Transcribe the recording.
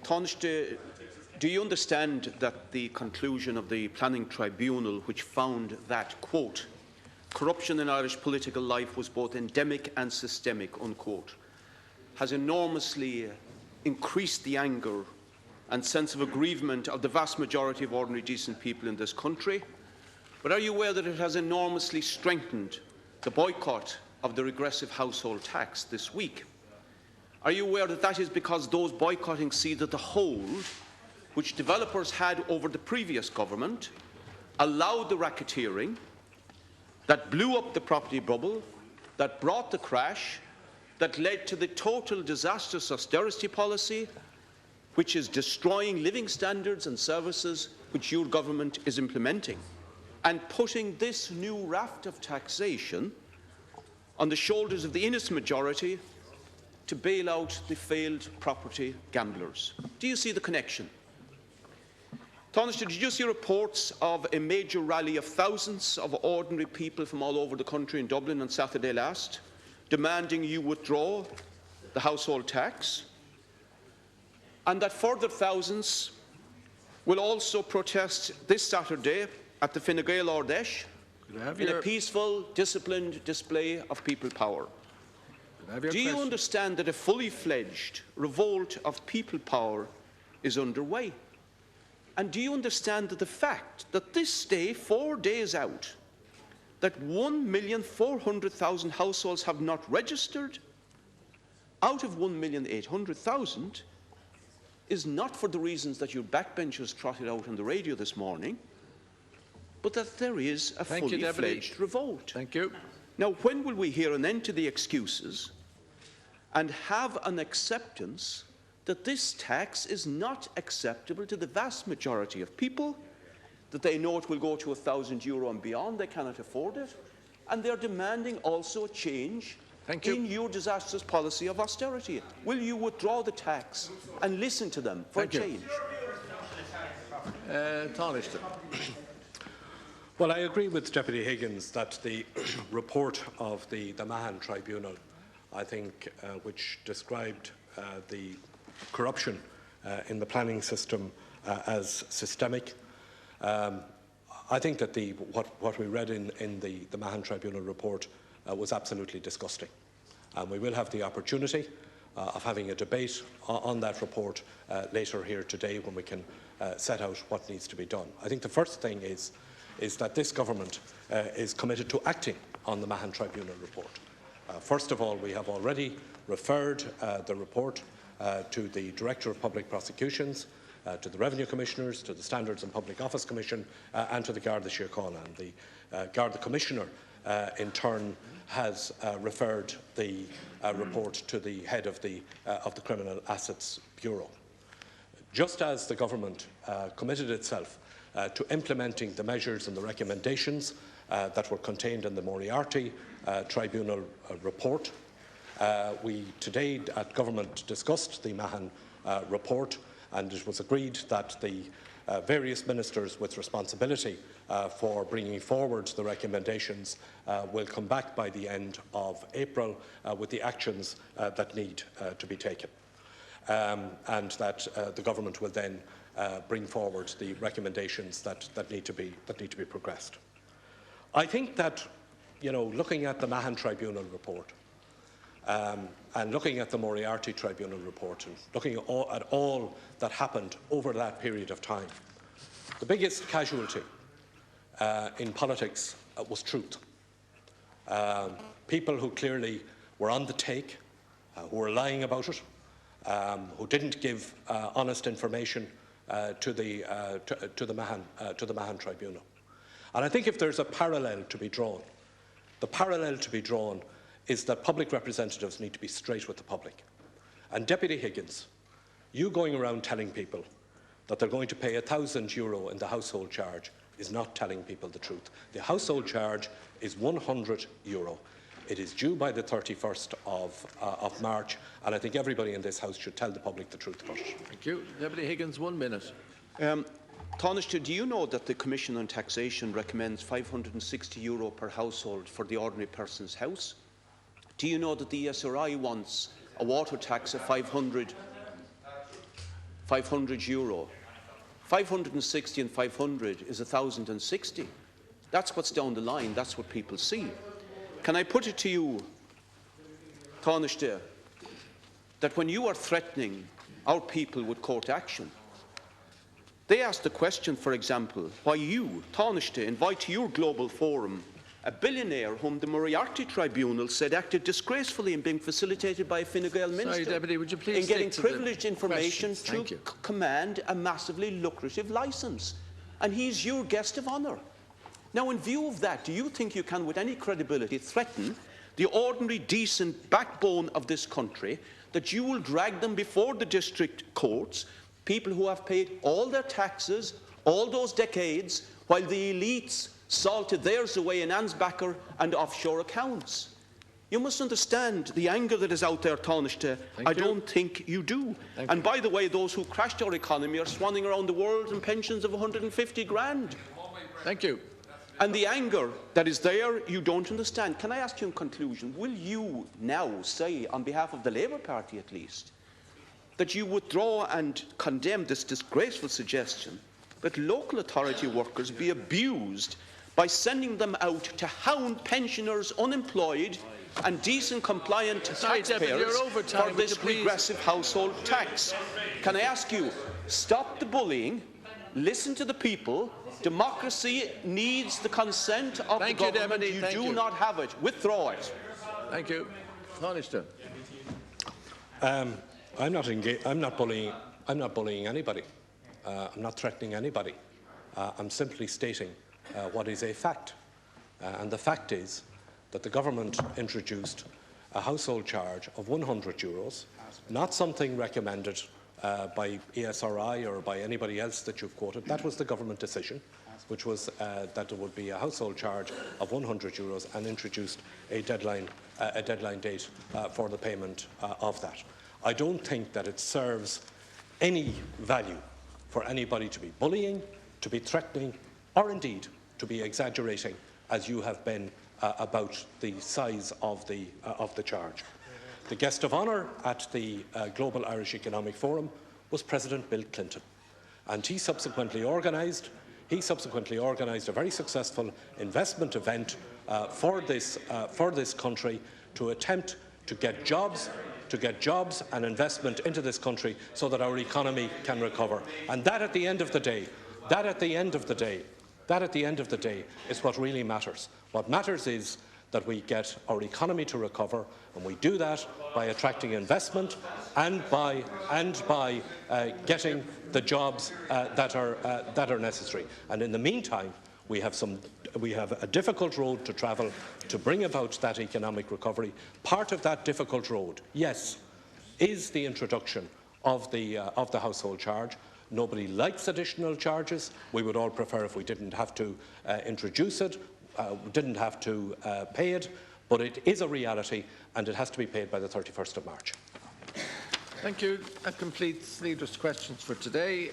Tánaiste, do you understand that the conclusion of the Planning Tribunal, which found that, quote, corruption in Irish political life was both endemic and systemic, unquote, has enormously increased the anger and sense of aggrievement of the vast majority of ordinary decent people in this country? But are you aware that it has enormously strengthened the boycott of the regressive household tax this week? Are you aware that that is because those boycotting see that the hold which developers had over the previous government allowed the racketeering that blew up the property bubble, that brought the crash, that led to the total disastrous austerity policy, which is destroying living standards and services which your government is implementing, and putting this new raft of taxation on the shoulders of the innocent majority to bail out the failed property gamblers? Do you see the connection? Tánaiste, did you see reports of a major rally of thousands of ordinary people from all over the country in Dublin on Saturday last, demanding you withdraw the household tax, and that further thousands will also protest this Saturday at the Fine Gael Ardesh in a peaceful, disciplined display of people power? Do you understand that a fully fledged revolt of people power is underway? And do you understand that the fact that this day, 4 days out, that 1,400,000 households have not registered out of 1,800,000 is not for the reasons that your backbenchers trotted out on the radio this morning, but that there is a fully fledged revolt? Thank you. Now, when will we hear an end to the excuses and have an acceptance that this tax is not acceptable to the vast majority of people, that they know it will go to €1,000 and beyond, they cannot afford it, and they're demanding also a change in your disastrous policy of austerity? Will you withdraw the tax and listen to them for a change? Tánaiste. Well, I agree with Deputy Higgins that the report of the Mahon Tribunal, I think, which described the corruption in the planning system as systemic. I think that what we read in the Mahon Tribunal report was absolutely disgusting. And we will have the opportunity of having a debate on that report later here today, when we can set out what needs to be done. I think the first thing is that this government is committed to acting on the Mahon Tribunal report. First of all, we have already referred the report to the Director of Public Prosecutions, to the Revenue Commissioners, to the Standards and Public Office Commission, and to the Garda Síochána. And the Garda Commissioner, in turn, has referred the report to the head of the Criminal Assets Bureau. Just as the government committed itself to implementing the measures and the recommendations that were contained in the Moriarty Tribunal report, we today at government discussed the Mahon report, and it was agreed that the various ministers with responsibility for bringing forward the recommendations will come back by the end of April with the actions that need to be taken, and that the government will then bring forward the recommendations that need to be progressed. I think that, looking at the Mahon Tribunal report, and looking at the Moriarty Tribunal report, and looking at all that happened over that period of time, the biggest casualty in politics was truth. People who clearly were on the take, who were lying about it, who didn't give honest information to the Mahon Tribunal. And I think if there's a parallel to be drawn, the parallel to be drawn is that public representatives need to be straight with the public. And Deputy Higgins, you going around telling people that they're going to pay €1,000 in the household charge is not telling people the truth. The household charge is €100. It is due by the 31st of March, and I think everybody in this House should tell the public the truth about it. Thank you. Deputy Higgins, 1 minute. Tánaiste, do you know that the Commission on Taxation recommends €560 per household for the ordinary person's house? Do you know that the ESRI wants a water tax of €500 €500. 560 and 500 is 1,060. That's what's down the line. That's what people see. Can I put it to you, Taoiseach, that when you are threatening our people with court action, they ask the question, for example, why you, Taoiseach, invite to your global forum a billionaire whom the Moriarty Tribunal said acted disgracefully in being facilitated by a Fine Gael minister. Sorry, Deputy, would you please in getting stick to privileged the information questions? to command a massively lucrative licence. And he's your guest of honour. Now, in view of that, do you think you can, with any credibility, threaten the ordinary, decent backbone of this country, that you will drag them before the district courts, people who have paid all their taxes, all those decades, while the elites salted theirs away in Ansbacher and offshore accounts? You must understand the anger that is out there, Taoiseach. I don't think you do. And by the way, those who crashed our economy are swanning around the world in pensions of 150 grand. Thank you. And the anger that is there, you don't understand. Can I ask you in conclusion, will you now say, on behalf of the Labour Party at least, that you withdraw and condemn this disgraceful suggestion that local authority workers be abused by sending them out to hound pensioners, unemployed and decent compliant taxpayers for this regressive household tax? Can I ask you, stop the bullying, listen to the people. Democracy needs the consent of the government. You do not have it. Withdraw it. Thank you. Taoiseach. I'm not bullying anybody. I'm not threatening anybody. I'm simply stating what is a fact. And the fact is that the government introduced a household charge of €100, not something recommended by ESRI or by anybody else that you've quoted. That was the government decision, which was that there would be a household charge of €100 and introduced a deadline date for the payment of that. I don't think that it serves any value for anybody to be bullying, to be threatening, or indeed to be exaggerating, as you have been about the size of the charge. The guest of honour at the Global Irish Economic Forum was President Bill Clinton, and he subsequently organised a very successful investment event for this country to attempt to get jobs and investment into this country so that our economy can recover. And that at the end of the day is what really matters. What matters is that we get our economy to recover, and we do that by attracting investment and by getting the jobs that are necessary. And in the meantime, we have a difficult road to travel to bring about that economic recovery. Part of that difficult road, yes, is the introduction of the household charge. Nobody likes additional charges. We would all prefer if we didn't have to introduce it, didn't have to pay it, but it is a reality and it has to be paid by the 31st of March. Thank you. That completes Leaders' questions for today.